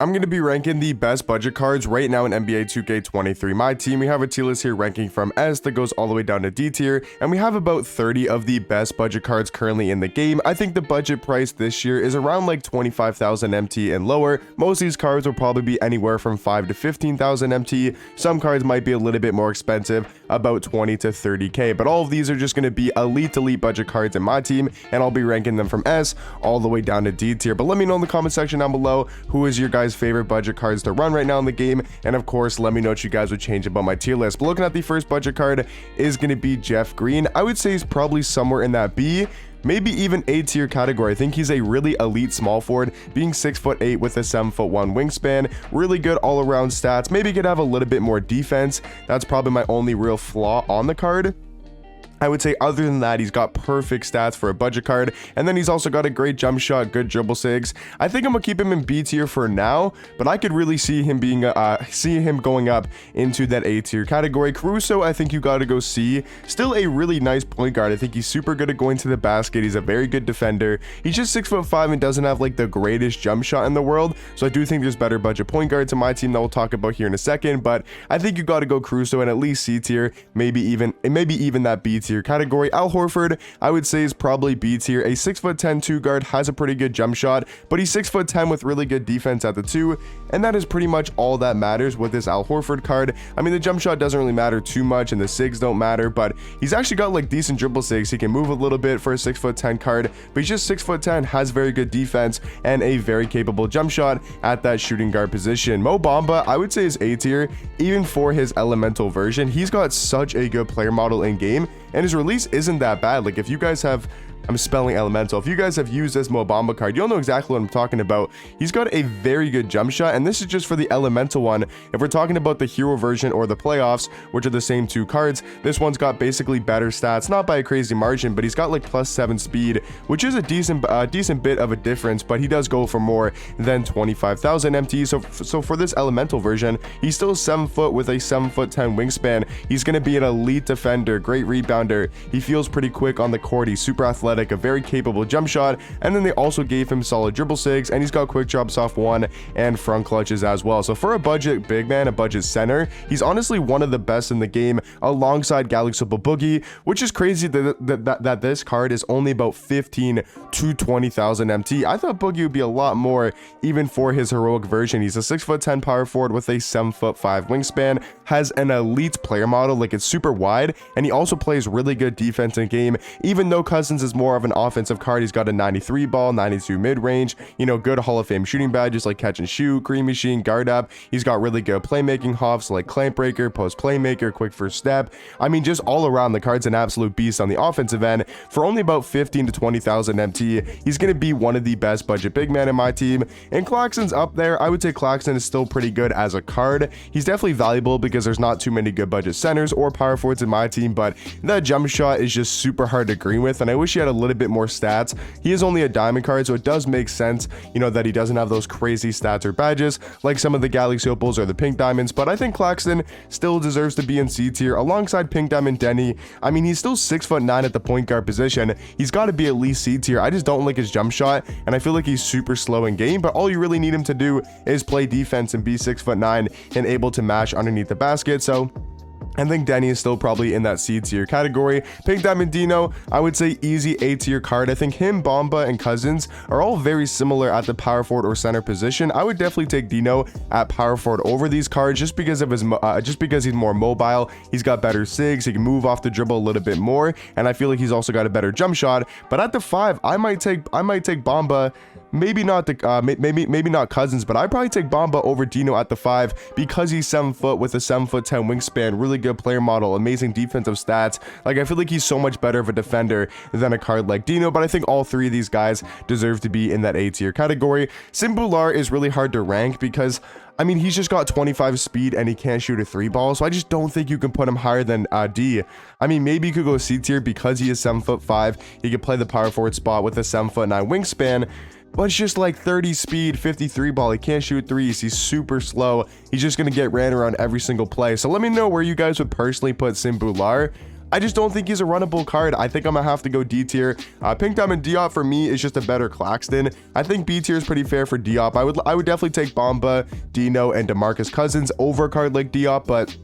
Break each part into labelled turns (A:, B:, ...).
A: I'm going to be ranking the best budget cards right now in NBA 2K23. My team, we have a tier list here ranking from S that goes all the way down to D tier, and we have about 30 of the best budget cards currently in the game. I think the budget price this year is around like 25,000 MT and lower. Most of these cards will probably be anywhere from 5 to 15,000 MT. Some cards might be a little bit more expensive, about 20 to 30k, but all of these are just going to be elite budget cards in my team, and I'll be ranking them from S all the way down to D tier. But let me know in the comment section down below who is your guys' favorite budget cards to run right now in the game, and of course let me know what you guys would change about my tier list. But looking at the first budget card is going to be Jeff Green. I would say he's probably somewhere in that B, maybe even A tier category. I think he's a really elite small forward, being 6'8" with a 7'1" wingspan, really good all around stats. Maybe could have a little bit more defense. That's probably my only real flaw on the card. I would say other than that, he's got perfect stats for a budget card, and then he's also got a great jump shot, good dribble sigs. I think I'm gonna keep him in B tier for now, but I could really see him being going up into that A tier category. Caruso, I think you gotta go C. Still a really nice point guard. I think he's super good at going to the basket. He's a very good defender. He's just 6'5" and doesn't have like the greatest jump shot in the world, so I do think there's better budget point guards in my team that we'll talk about here in a second. But I think you gotta go Caruso in at least C tier, maybe even that B tier category. Al Horford, I would say, is probably B tier. A 6'10" 2 guard, has a pretty good jump shot, but he's 6'10" with really good defense at the 2, and that is pretty much all that matters with this Al Horford card. I mean, the jump shot doesn't really matter too much, and the sigs don't matter, but he's actually got like decent dribble sigs. He can move a little bit for a 6'10" card, but he's just 6'10", has very good defense and a very capable jump shot at that shooting guard position. Mo Bamba, I would say, is A tier, even for his elemental version. He's got such a good player model in game, and his release isn't that bad. Like, if you guys have, I'm spelling elemental, if you guys have used this Mo Bamba card, you'll know exactly what I'm talking about. He's got a very good jump shot, and this is just for the elemental one. If we're talking about the hero version or the playoffs, which are the same two cards, this one's got basically better stats, not by a crazy margin, but he's got like +7 speed, which is a decent bit of a difference, but he does go for more than 25,000 MT. So for this elemental version, he's still 7 foot with a 7'10" wingspan. He's going to be an elite defender, great rebounder. He feels pretty quick on the court. He's super athletic, a very capable jump shot, and then they also gave him solid dribble sigs, and he's got quick drops off one and front clutches as well. So for a budget big man, a budget center, he's honestly one of the best in the game, alongside Galaxy Boogie, which is crazy that this card is only about 15 to 20,000 MT. I thought Boogie would be a lot more, even for his heroic version. He's a 6'10" power forward with a 7'5" wingspan, has an elite player model, like it's super wide, and he also plays really good defense in game. Even though Cousins is more of an offensive card, he's got a 93 ball, 92 mid-range, you know, good Hall of Fame shooting badges like catch and shoot, green machine, guard up. He's got really good playmaking hops like clamp breaker, post playmaker, quick first step. I mean, just all around, the card's an absolute beast on the offensive end. For only about 15 to 20,000 MT, he's going to be one of the best budget big men in my team. And Claxton's up there. I would say Claxton is still pretty good as a card. He's definitely valuable because there's not too many good budget centers or power forwards in my team, but that jump shot is just super hard to agree with, and I wish he had a little bit more stats. He is only a diamond card, so it does make sense, you know, that he doesn't have those crazy stats or badges like some of the Galaxy Opals or the Pink Diamonds, but I think Claxton still deserves to be in C tier alongside Pink Diamond Denny. I mean, he's still 6'9" at the point guard position. He's got to be at least C tier. I just don't like his jump shot, and I feel like he's super slow in game, but all you really need him to do is play defense and be 6'9" and able to mash underneath the basket. So I think Denny is still probably in that C tier category. Pink Diamond Dino, I would say easy A tier card. I think him, Bamba, and Cousins are all very similar at the power forward or center position. I would definitely take Dino at power forward over these cards just because of his because he's more mobile. He's got better sigs. He can move off the dribble a little bit more, and I feel like he's also got a better jump shot. But at the 5, I might take Bamba. Maybe not maybe not Cousins, but I'd probably take Bamba over Dino at the 5 because he's 7 foot with a 7'10" wingspan, really good player model, amazing defensive stats. Like, I feel like he's so much better of a defender than a card like Dino, but I think all three of these guys deserve to be in that A tier category. Simbular is really hard to rank because, I mean, he's just got 25 speed and he can't shoot a 3 ball, so I just don't think you can put him higher than D. I mean, maybe you could go C tier because he is 7'5". He could play the power forward spot with a 7'9" wingspan, but it's just like 30 speed, 53 ball. He can't shoot threes. He's super slow. He's just going to get ran around every single play. So let me know where you guys would personally put Simbular. I just don't think he's a runnable card. I think I'm gonna have to go D tier. Pink Diamond Diop for me is just a better Claxton. I think B tier is pretty fair for Diop. I would definitely take Bomba, Dino, and DeMarcus Cousins over a card like Diop, but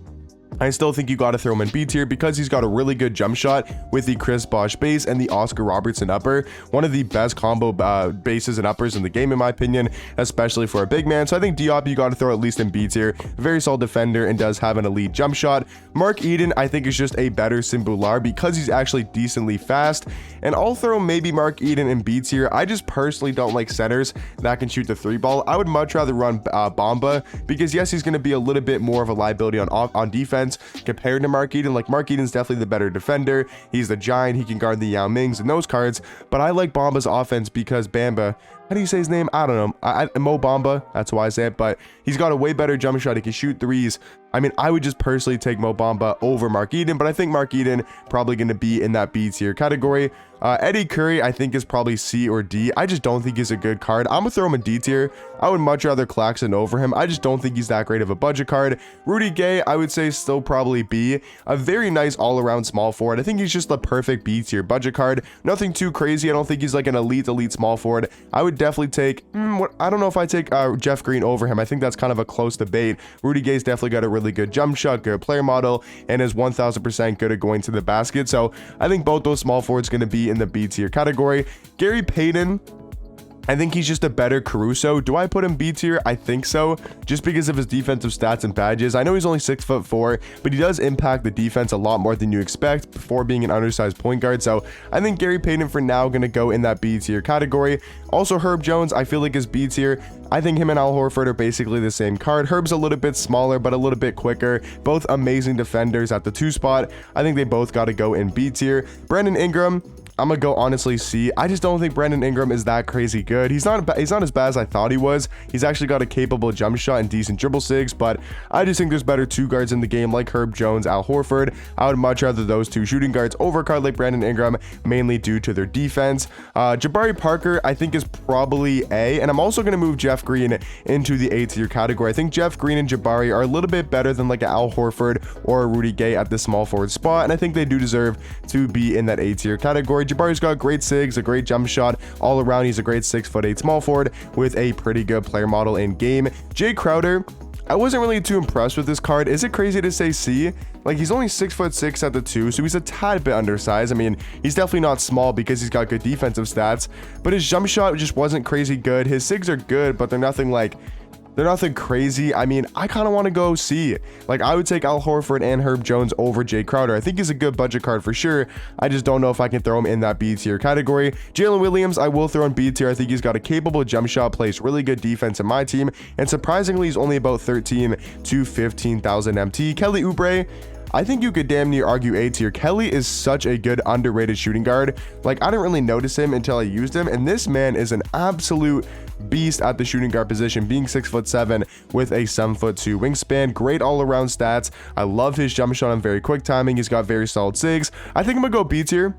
A: I still think you got to throw him in B tier because he's got a really good jump shot with the Chris Bosh base and the Oscar Robertson upper. One of the best combo bases and uppers in the game, in my opinion, especially for a big man. So I think Diop, you got to throw at least in B tier. Very solid defender and does have an elite jump shot. Mark Eden, I think, is just a better Simbular because he's actually decently fast. And I'll throw maybe Mark Eden in B tier. I just personally don't like centers that can shoot the 3-ball. I would much rather run Bomba because, yes, he's going to be a little bit more of a liability on defense compared to Mark Eden. Like, Mark Eden's definitely the better defender. He's the giant. He can guard the Yao Mings and those cards. But I like Bomba's offense because Bamba, how do you say his name? I don't know. Mo Bamba, that's why I say it. But he's got a way better jump shot. He can shoot threes. I mean, I would just personally take Mo Bamba over Mark Eden, but I think Mark Eden probably going to be in that B tier category. Eddie Curry, I think, is probably C or D. I just don't think he's a good card. I'm going to throw him in D tier. I would much rather Claxton over him. I just don't think he's that great of a budget card. Rudy Gay, I would say still probably B. A very nice all-around small forward. I think he's just the perfect B tier budget card. Nothing too crazy. I don't think he's like an elite small forward. I would definitely take, I don't know if I take Jeff Green over him. I think that's kind of a close debate. Rudy Gay's definitely got a really good jump shot, good player model, and is 1000% good at going to the basket. So I think both those small forwards going to be in the B tier category. Gary Payton, I think he's just a better Caruso. Do I put him B tier? I think so, just because of his defensive stats and badges. I know he's only 6'4", but he does impact the defense a lot more than you expect before being an undersized point guard. So I think Gary Payton for now going to go in that B tier category. Also, Herb Jones, I feel like is B tier. I think him and Al Horford are basically the same card. Herb's a little bit smaller, but a little bit quicker. Both amazing defenders at the 2 spot. I think they both got to go in B tier. Brandon Ingram, I'm gonna go honestly C. I just don't think Brandon Ingram is that crazy good. He's not as bad as I thought he was. He's actually got a capable jump shot and decent dribble sigs, but I just think there's better 2 guards in the game like Herb Jones, Al Horford. I would much rather those 2 shooting guards over a card like Brandon Ingram, mainly due to their defense. Jabari Parker, I think, is probably A, and I'm also gonna move Jeff Green into the A tier category. I think Jeff Green and Jabari are a little bit better than like an Al Horford or a Rudy Gay at the small forward spot, and I think they do deserve to be in that A tier category. Jabari's got great sigs, a great jump shot all around. He's a great 6'8" small forward with a pretty good player model in game. Jay Crowder, I wasn't really too impressed with this card. Is it crazy to say C? Like, he's only 6'6" at the 2, so he's a tad bit undersized. I mean, he's definitely not small because he's got good defensive stats, but his jump shot just wasn't crazy good. His sigs are good, but they're nothing crazy. I mean, I kind of want to go C. Like, I would take Al Horford and Herb Jones over Jay Crowder. I think he's a good budget card for sure. I just don't know if I can throw him in that B tier category. Jalen Williams, I will throw in B tier. I think he's got a capable jump shot, plays really good defense in my team, and surprisingly, he's only about 13 to 15,000 MT. Kelly Oubre, I think you could damn near argue A tier. Kelly is such a good underrated shooting guard. Like, I didn't really notice him until I used him, and this man is an absolute beast at the shooting guard position, being 6'7" with a 7'2" wingspan. Great all-around stats. I love his jump shot and very quick timing. He's got very solid sigs. I think I'm gonna go B tier.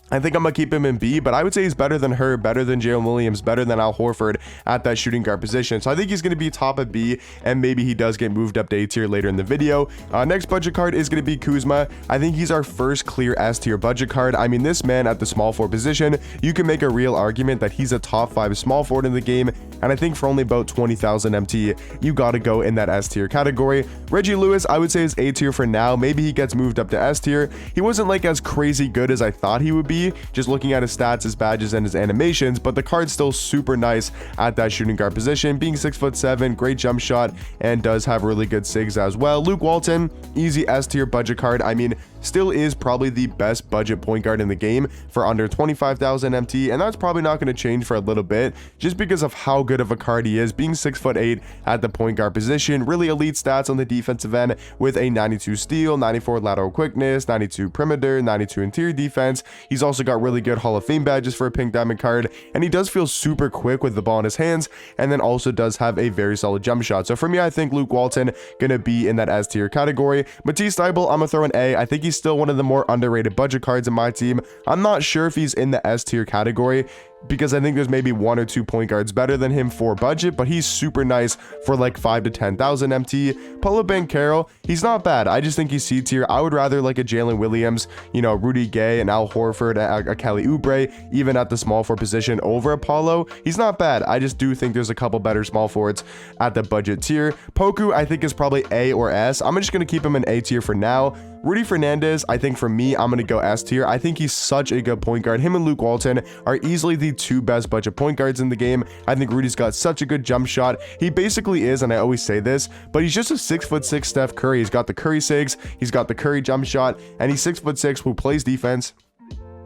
A: I think I'm going to keep him in B, but I would say he's better than her, better than Jalen Williams, better than Al Horford at that shooting guard position. So I think he's going to be top of B, and maybe he does get moved up to A tier later in the video. Next budget card is going to be Kuzma. I think he's our first clear S tier budget card. I mean, this man at the small forward position, you can make a real argument that he's a top 5 small forward in the game, and I think for only about 20,000 MT, you got to go in that S tier category. Reggie Lewis, I would say is A tier for now. Maybe he gets moved up to S tier. He wasn't like as crazy good as I thought he would be, just looking at his stats, his badges, and his animations, but the card's still super nice at that shooting guard position, being 6'7", great jump shot, and does have really good sigs as well. Luke Walton, easy S tier budget card. I mean, still is probably the best budget point guard in the game for under 25,000 MT, and that's probably not going to change for a little bit just because of how good of a card he is, being 6'8" at the point guard position. Really elite stats on the defensive end with a 92 steal, 94 lateral quickness, 92 perimeter, 92 interior defense. He's also got really good Hall of Fame badges for a pink diamond card, and he does feel super quick with the ball in his hands, and then also does have a very solid jump shot. So for me, I think Luke Walton gonna be in that S tier category. Matisse Thybulle, I'm gonna throw an A. I think he's still one of the more underrated budget cards in my team. I'm not sure if he's in the S tier category because I think there's maybe 1 or 2 point guards better than him for budget, but he's super nice for like 5 to 10,000 MT. Paolo Banchero, he's not bad. I just think he's C tier. I would rather like a Jalen Williams, you know, Rudy Gay and Al Horford, a Kelly Oubre, even at the small forward position over Apollo. He's not bad. I just do think there's a couple better small forwards at the budget tier. Poku, I think, is probably A or S. I'm just going to keep him in A tier for now. Rudy Fernandez, I think for me, I'm going to go S tier. I think he's such a good point guard. Him and Luke Walton are easily the 2 best budget point guards in the game. I think Rudy's got such a good jump shot. He basically is, and I always say this, but he's just a 6'6" Steph Curry. He's got the Curry sigs, he's got the Curry jump shot, and he's 6'6" who plays defense.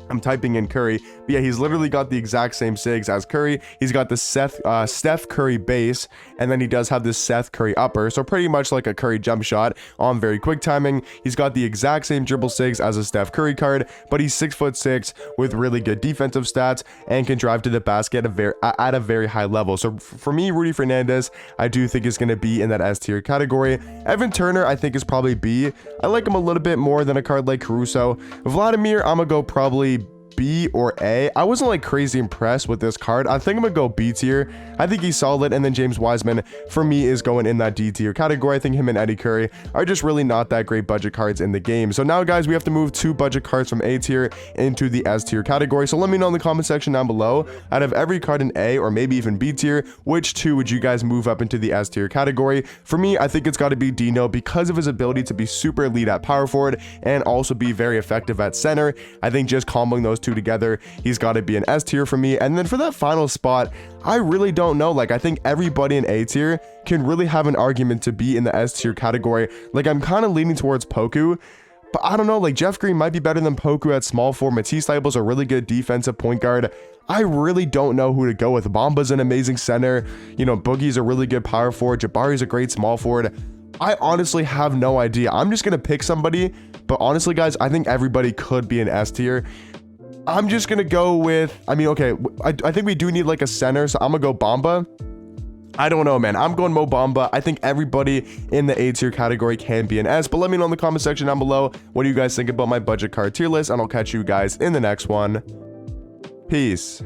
A: I'm typing in Curry, but yeah, he's literally got the exact same sigs as Curry. He's got the Steph Curry base, and then he does have this Seth Curry upper, so pretty much like a Curry jump shot on very quick timing. He's got the exact same dribble sigs as a Steph Curry card, but he's 6'6" with really good defensive stats and can drive to the basket at a very high level. So for me, Rudy Fernandez, I do think is going to be in that S tier category. Evan Turner, I think, is probably B. I like him a little bit more than a card like Caruso. Vladimir, I'm gonna go probably B or A. I wasn't like crazy impressed with this card. I think I'm gonna go B tier. I think he's solid. And then James Wiseman for me is going in that D tier category. I think him and Eddie Curry are just really not that great budget cards in the game. So now, guys, we have to move 2 budget cards from A tier into the S tier category. So let me know in the comment section down below, out of every card in A or maybe even B tier, which 2 would you guys move up into the S tier category? For me, I think it's got to be Dino because of his ability to be super elite at power forward and also be very effective at center. I think just comboing those 2 together, he's got to be an S tier for me. And then for that final spot, I really don't know. Like, I think everybody in A tier can really have an argument to be in the S tier category. Like, I'm kind of leaning towards Poku, but I don't know, like Jeff Green might be better than Poku at small forward. Matisse Thybulle's a really good defensive point guard. I really don't know who to go with. Bamba's an amazing center. You know, Boogie's a really good power forward. Jabari's a great small forward. I honestly have no idea. I'm just going to pick somebody, but honestly, guys, I think everybody could be an S tier. I'm just going to go with, I mean, okay, I think we do need like a center, so I'm going to go Bamba. I don't know, man. I'm going Mo Bamba. I think everybody in the A tier category can be an S, but let me know in the comment section down below what do you guys think about my budget card tier list, and I'll catch you guys in the next one. Peace.